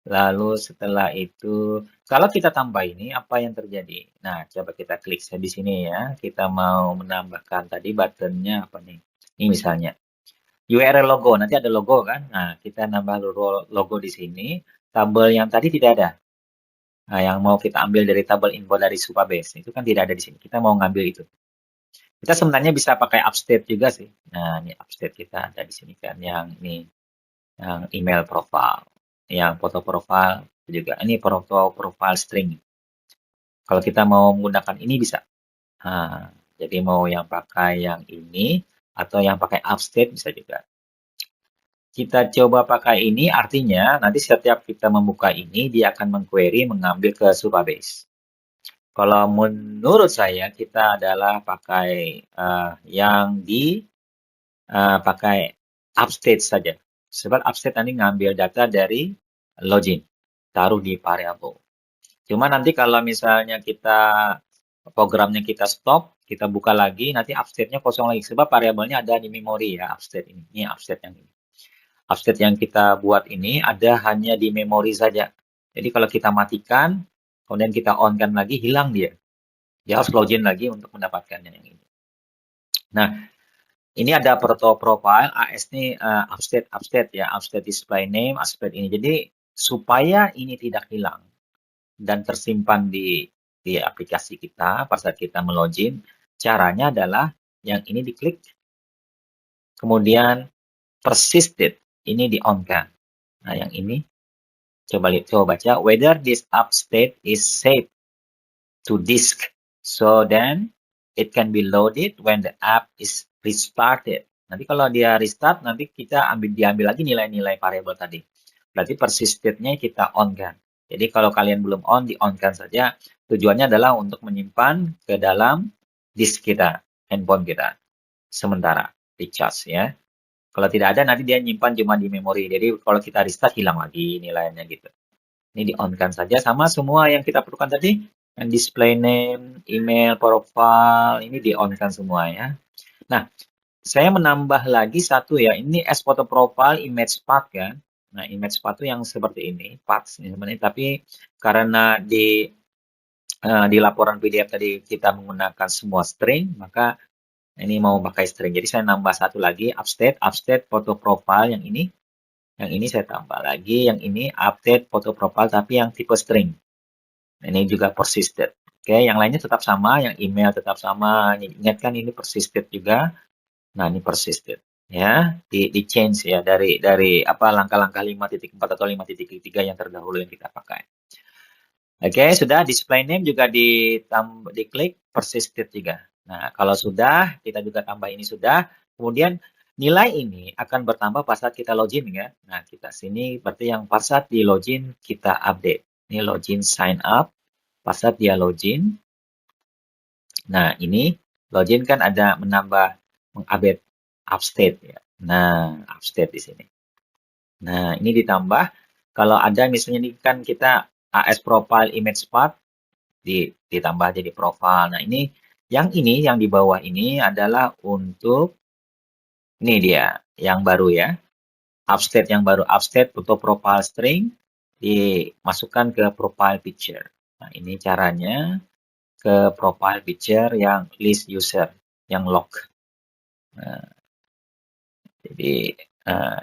lalu setelah itu kalau kita tambah ini apa yang terjadi? Nah, coba kita klik di sini ya. Kita mau menambahkan tadi buttonnya apa nih? Ini misalnya URL logo, nanti ada logo kan? Nah, kita nambah logo di sini. Tabel yang tadi tidak ada. Nah, yang mau kita ambil dari tabel info dari Supabase, itu kan tidak ada di sini. Kita mau ngambil itu. Kita sebenarnya bisa pakai upstate juga sih. Nah, ini upstate kita ada di sini kan. Yang ini, yang email profile. Yang foto profile juga. Ini foto profile string. Kalau kita mau menggunakan ini bisa. Nah, jadi mau yang pakai yang ini, atau yang pakai upstate bisa juga. Kita coba pakai ini, artinya nanti setiap kita membuka ini, dia akan mengquery mengambil ke Supabase. Kalau menurut saya, kita adalah pakai yang pakai upstate saja. Sebab upstate nanti ngambil data dari login, taruh di variable. Cuma nanti kalau misalnya programnya kita stop, kita buka lagi, nanti upstate-nya kosong lagi. Sebab variabelnya ada di memori ya, upstate ini. Ini upstate yang ini. Upstate yang kita buat ini ada hanya di memori saja. Jadi kalau kita matikan, kemudian kita on-kan lagi, hilang dia. Dia harus login lagi untuk mendapatkannya yang ini. Nah, ini ada proto profile, AS ini upstate ya, upstate display name, upstate ini. Jadi supaya ini tidak hilang dan tersimpan di aplikasi kita pada saat kita melogin, caranya adalah yang ini diklik, kemudian persisted, ini di-on-kan. Nah, yang ini coba baca, whether this upstate is saved to disk, so then it can be loaded when the app is restarted. Nanti kalau dia restart, nanti kita diambil lagi nilai-nilai variabel tadi. Berarti persistednya kita on kan. Jadi kalau kalian belum on, di-on-kan saja. Tujuannya adalah untuk menyimpan ke dalam disk kita, handphone kita. Sementara, di charge ya. Kalau tidak ada, nanti dia nyimpan cuma di memori. Jadi kalau kita restart, hilang lagi nilainya gitu. Ini di-on-kan saja. Sama semua yang kita perlukan tadi, yang display name, email, profile, ini di-on-kan semua ya. Nah, saya menambah lagi satu ya. Ini as photo profile image path kan. Nah, image path itu yang seperti ini, path sebenarnya. Tapi karena di laporan PDF tadi kita menggunakan semua string, maka Ini mau pakai string. Jadi saya nambah satu lagi, upstate foto profile yang ini. Yang ini saya tambah lagi, yang ini update foto profile tapi yang tipe string. Ini juga persisted. Oke, yang lainnya tetap sama, yang email tetap sama. Ingat kan ini persisted juga. Nah, ini persisted ya, di change ya dari apa langkah-langkah 5.4 atau 5.3 yang terdahulu yang kita pakai. Oke, sudah display name juga diklik persisted juga. Nah, kalau sudah, kita juga tambah ini sudah. Kemudian nilai ini akan bertambah pas saat kita login ya. Nah, kita sini berarti yang pas saat di login kita update. Ini login sign up. Pas saat dia login. Nah, ini login kan ada menambah mengupdate upstate ya. Nah, upstate di sini. Nah, ini ditambah kalau ada misalnya ini kan kita AS profile image path ditambah jadi profile. Nah, ini yang di bawah ini adalah untuk ini dia yang baru ya. Upstate yang baru, upstate foto profile string dimasukkan ke profile picture. Nah, ini caranya ke profile picture yang list user yang lock. Nah, jadi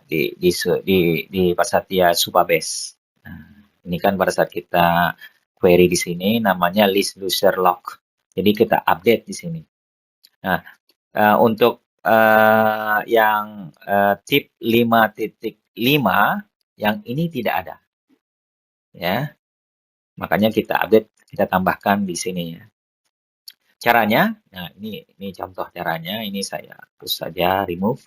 di pada saat dia Supabase. Nah, ini kan pada saat kita query di sini namanya list user lock. Jadi kita update di sini. Nah, untuk yang tip 5.5 yang ini tidak ada. Ya. Makanya kita update, kita tambahkan di sini ya. Caranya, nah ini contoh caranya, ini saya hapus saja, remove.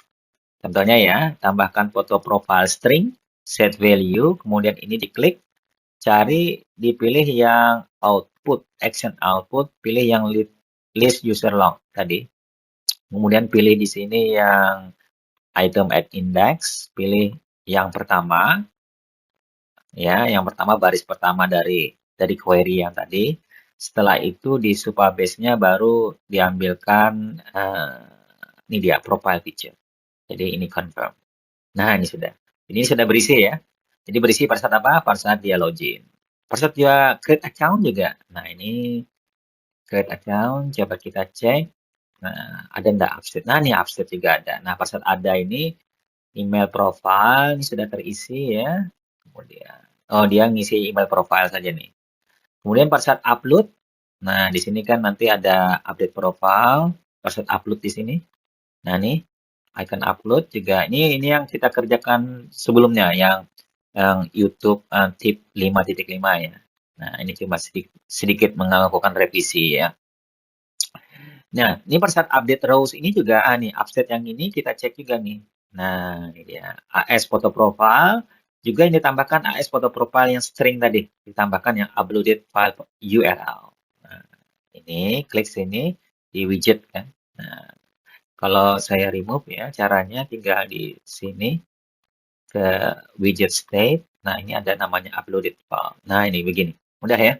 Contohnya ya, tambahkan foto profile string, set value, kemudian ini diklik, cari, dipilih yang output, action output, pilih yang list user log tadi. Kemudian pilih di sini yang item at index, pilih yang pertama, ya, yang pertama baris pertama dari query yang tadi. Setelah itu di Supabase-nya baru diambilkan ini dia profile picture. Jadi ini confirm. Nah, ini sudah. Ini sudah berisi ya. Jadi berisi pada saat apa? Pada saat dia login. Pada saat dia create account juga. Nah, ini create account. Coba kita cek. Nah, ada enggak update? Nah, ini update juga ada. Nah, pada saat ada ini, email profile ini sudah terisi ya. Kemudian, oh dia ngisi email profile saja nih. Kemudian pada saat upload, nah di sini kan nanti ada update profile. Pada saat upload di sini. Nah, nih icon upload juga ini yang kita kerjakan sebelumnya yang YouTube tip 5.5 ya. Nah, ini cuma sedikit melakukan revisi ya. Nah, ini pada saat update rows ini juga nih update yang ini kita cek juga nih. Nah, ini dia AS foto profile juga yang ditambahkan AS foto profile yang string tadi ditambahkan yang uploaded file URL. Nah, ini klik sini di widget kan. Nah, kalau saya remove ya, caranya tinggal di sini ke widget state. Nah, ini ada namanya uploaded file. Nah, ini begini. Mudah ya.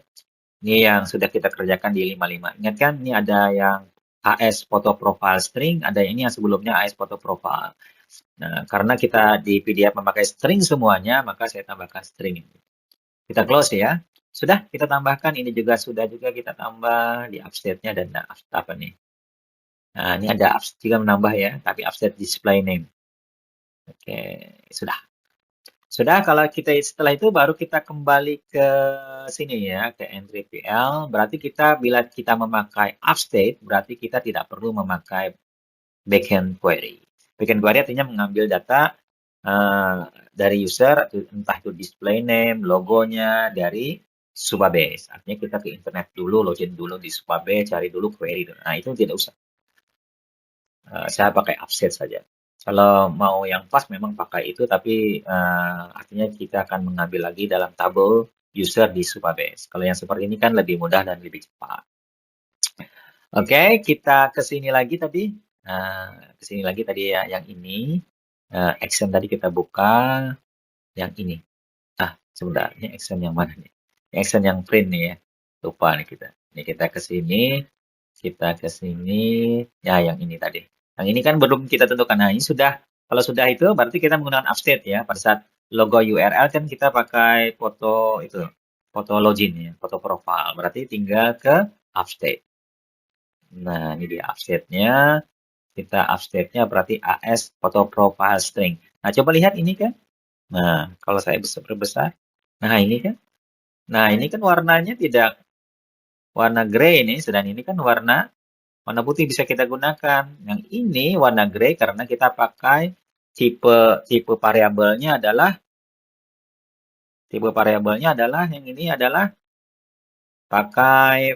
Ini yang sudah kita kerjakan di 55. Ingat kan, ini ada yang AS foto profile string, ada ini yang sebelumnya AS foto profile. Nah, karena kita di PDF memakai string semuanya, maka saya tambahkan string ini. Kita close ya. Sudah kita tambahkan, ini juga sudah juga kita tambah di upstate-nya dan apa nih. Nah, ini ada juga menambah ya, tapi upstate display name. Oke, sudah. Sudah, kalau kita setelah itu baru kita kembali ke sini ya, ke entry PL. Berarti kita bila kita memakai upstate, berarti kita tidak perlu memakai backend query. Backend query artinya mengambil data dari user, entah itu display name, logonya dari Supabase. Artinya kita ke internet dulu, login dulu di Supabase, cari dulu query. Nah, itu tidak usah. Saya pakai upstate saja. Kalau mau yang pas memang pakai itu, tapi artinya kita akan mengambil lagi dalam tabel user di Supabase. Kalau yang seperti ini kan lebih mudah dan lebih cepat. Oke, kita ke sini lagi tadi. Ke sini lagi tadi ya, yang ini. Action tadi kita buka. Yang ini. Sebentar. Ini action yang mana nih? Ini action yang print nih ya. Lupa nih kita. Ini kita ke sini. Kita ke sini. Ya, yang ini tadi. Yang ini kan belum kita tentukan. Nah, ini sudah. Kalau sudah itu berarti kita menggunakan upstate ya. Pada saat logo URL kan kita pakai foto itu. Foto login ya. Foto profile. Berarti tinggal ke upstate. Nah, ini dia upstate-nya. kita upstate-nya berarti AS foto profile string. Nah, coba lihat ini kan. Nah, kalau saya besar, nah ini kan. Nah, ini kan warnanya tidak warna grey ini, sedang ini kan warna putih bisa kita gunakan. Yang ini warna grey karena kita pakai tipe variabelnya adalah yang ini adalah pakai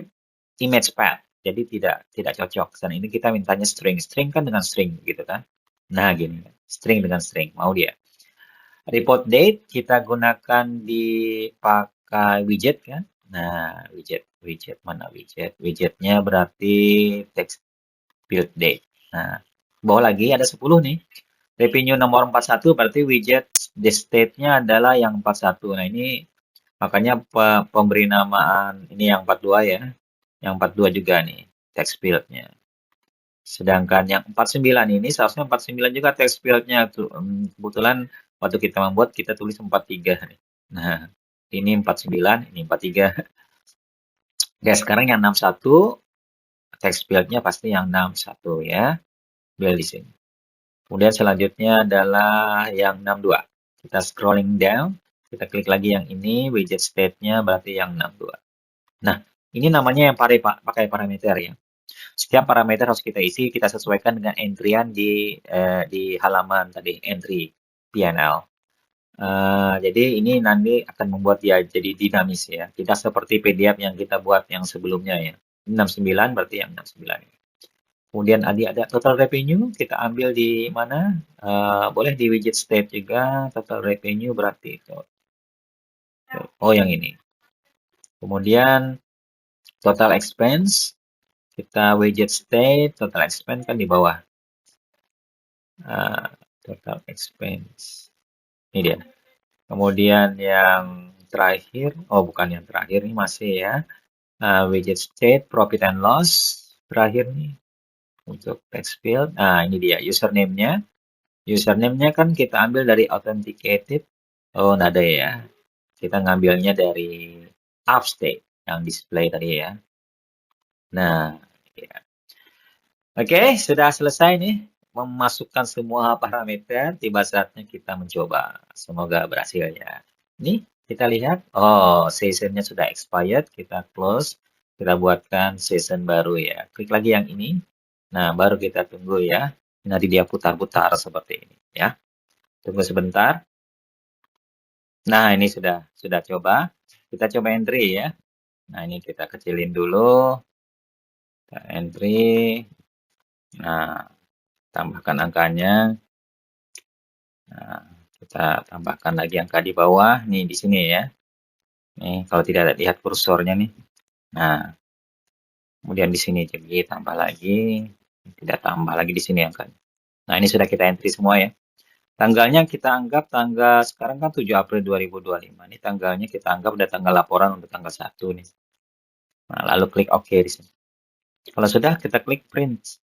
image path. Jadi tidak cocok. Dan ini kita mintanya string. String kan dengan string gitu kan. Nah, gini. String dengan string. Mau dia. Report date kita gunakan di pakai widget kan. Nah, widget mana widget? Widgetnya berarti text build date. Nah, bawah lagi ada 10 nih. Revenue nomor 41 berarti widget the state-nya adalah yang 41. Nah, ini makanya pemberi namaan ini yang 42 ya. Yang 42 juga nih text field-nya. Sedangkan yang 49 ini seharusnya 49 juga text field-nya. Kebetulan waktu kita membuat kita tulis 43 nih. Nah, ini 49, ini 43. Oke, sekarang yang 61 text field-nya pasti yang 61 ya. Ambil di sini. Kemudian selanjutnya adalah yang 62. Kita scrolling down, kita klik lagi yang ini, widget state-nya berarti yang 62. Nah, ini namanya yang pakai parameter ya. Setiap parameter harus kita isi, kita sesuaikan dengan entryan di halaman tadi, entry PNL. Jadi ini nanti akan membuat dia jadi dinamis ya. Tidak seperti PDF yang kita buat yang sebelumnya ya. 69 berarti yang 69. Kemudian ada total revenue, kita ambil di mana? Boleh di widget state juga, total revenue berarti itu. Oh, yang ini. Kemudian total expense, kita widget state, total expense kan di bawah. Total expense. Ini dia. Kemudian yang terakhir, oh bukan yang terakhir, ini masih ya. Widget state, profit and loss, terakhir nih. Untuk text field, nah ini dia username-nya. Username-nya kan kita ambil dari authenticated. Oh, nggak ada ya. Kita ngambilnya dari upstate yang display tadi ya. Nah, ya. Oke, sudah selesai nih memasukkan semua parameter. Tiba saatnya kita mencoba. Semoga berhasil ya. Ini kita lihat. Oh, sessionnya sudah expired. Kita close. Kita buatkan session baru ya. Klik lagi yang ini. Nah, baru kita tunggu ya. Nanti dia putar-putar seperti ini ya. Tunggu sebentar. Nah, ini sudah coba. Kita coba entry ya. Nah, ini kita kecilin dulu. Kita entry. Nah, tambahkan angkanya. Nah, kita tambahkan lagi angka di bawah. Nih, di sini ya. Nih, kalau tidak lihat kursornya nih. Nah, kemudian di sini jadi tambah lagi. Tidak tambah lagi di sini angkanya. Nah, ini sudah kita entry semua ya. Tanggalnya kita anggap tanggal sekarang kan 7 April 2025. Ini tanggalnya kita anggap ada tanggal laporan untuk tanggal 1 nih. Nah, lalu klik OK di sini. Kalau sudah, kita klik print.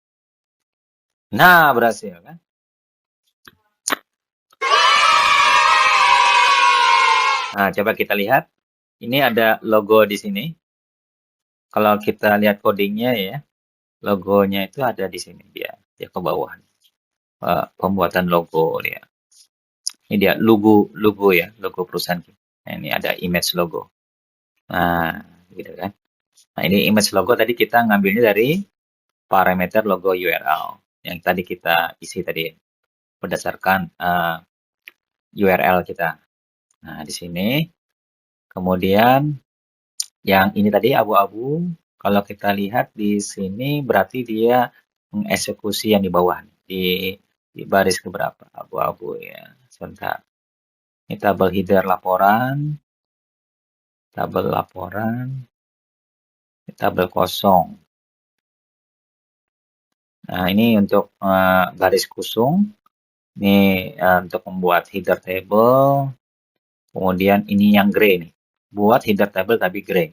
Nah, berhasil kan? Nah, coba kita lihat. Ini ada logo di sini. Kalau kita lihat codingnya ya, logonya itu ada di sini dia ke bawah. Pembuatan logo dia. Ini dia logo ya, logo perusahaan. Nah, ini ada image logo. Nah, gitu kan. Nah, ini image logo tadi kita ngambilnya dari parameter logo URL yang tadi kita isi tadi berdasarkan URL kita. Nah, di sini. Kemudian yang ini tadi abu-abu, kalau kita lihat di sini berarti dia mengeksekusi yang di bawah. Di baris keberapa? Abu-abu ya. Sebentar. Ini tabel header laporan. Tabel laporan. Tabel kosong. Nah, ini untuk baris kusung. Ini untuk membuat header table. Kemudian ini yang gray nih. Buat header table tapi gray.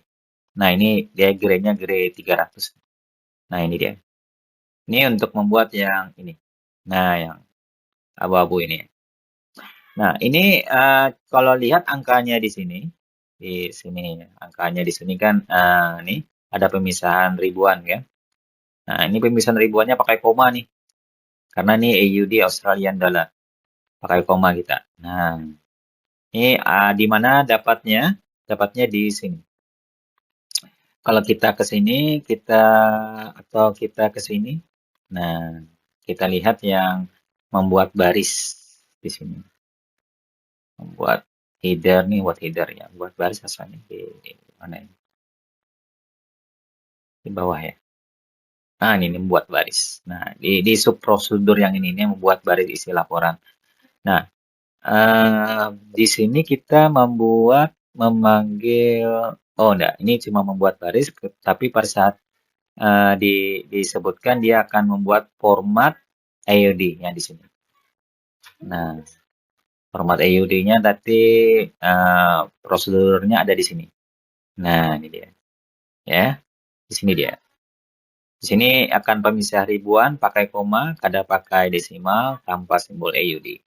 Nah, ini dia gray-nya gray 300. Nah, ini dia. Ini untuk membuat yang ini. Nah, yang abu-abu ini. Nah, ini kalau lihat angkanya di sini. Di sini. Angkanya di sini kan ini ada pemisahan ribuan ya. Nah, ini pemisahan ribuannya pakai koma nih. Karena ini AUD Australian Dollar. Pakai koma kita. Nah, ini di mana dapatnya? Dapatnya di sini. Kalau kita ke sini, kita ke sini. Nah, kita lihat yang membuat baris di sini. Membuat header nih, buat header ya. Buat baris asalnya di mana ini? Di bawah ya. Nah, ini membuat baris. Nah, di sub prosedur yang ini membuat baris isi laporan. Nah, di sini kita memanggil, oh enggak, ini cuma membuat baris, tapi pada saat disebutkan dia akan membuat format AUD yang di sini. Nah, format AUD-nya nanti prosedurnya ada di sini. Nah, ini dia. Ya, di sini dia. Di sini akan pemisah ribuan pakai koma, kada pakai desimal tanpa simbol AUD.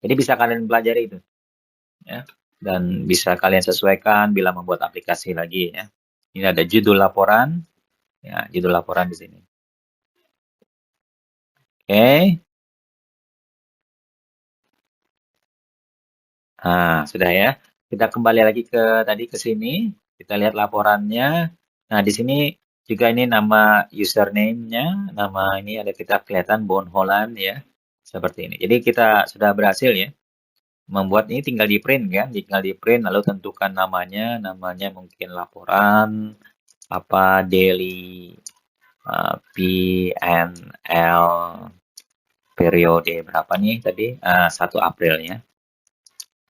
Jadi bisa kalian pelajari itu, ya. Dan bisa kalian sesuaikan bila membuat aplikasi lagi ya. Ini ada judul laporan, ya, judul laporan di sini. Oke. Nah, sudah ya. Kita kembali lagi ke tadi ke sini. Kita lihat laporannya. Nah, di sini juga ini nama username-nya, nama ini ada kita kelihatan Bon Holland ya. Seperti ini. Jadi kita sudah berhasil ya membuat ini, tinggal di print kan, tinggal di print lalu tentukan namanya mungkin laporan apa daily PNL periode berapa nih tadi 1 April ya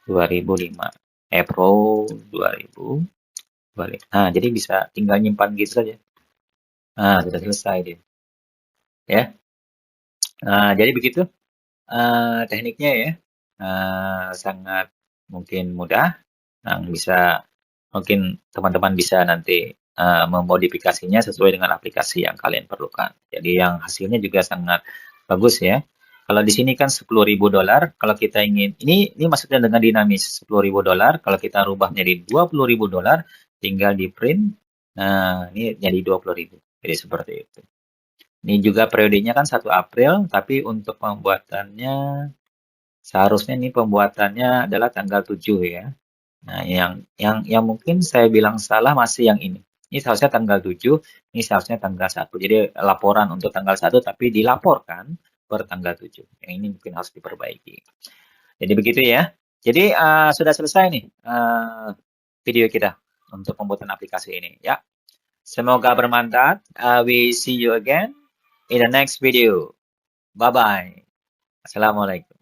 2005 April 2000 balik. Nah, jadi bisa tinggal nyimpan gitu saja. Nah, sudah selesai dia. Ya. Nah, jadi begitu tekniknya ya. Sangat mungkin mudah. Nah, mungkin teman-teman bisa nanti memodifikasinya sesuai dengan aplikasi yang kalian perlukan. Jadi yang hasilnya juga sangat bagus ya. Kalau di sini kan $10.000, kalau kita ingin ini maksudnya dengan dinamis $10.000, kalau kita rubah menjadi $20.000, tinggal di print. Nah, ini jadi 20.000. Jadi seperti itu. Ini juga periodenya kan 1 April, tapi untuk pembuatannya seharusnya ini pembuatannya adalah tanggal 7 ya. Nah, yang mungkin saya bilang salah masih yang ini. Ini seharusnya tanggal 7, ini seharusnya tanggal 1. Jadi laporan untuk tanggal 1 tapi dilaporkan per tanggal 7. Yang ini mungkin harus diperbaiki. Jadi begitu ya. Jadi sudah selesai nih video kita untuk pembuatan aplikasi ini ya. Semoga bermanfaat. We see you again in the next video. Bye bye. Assalamualaikum.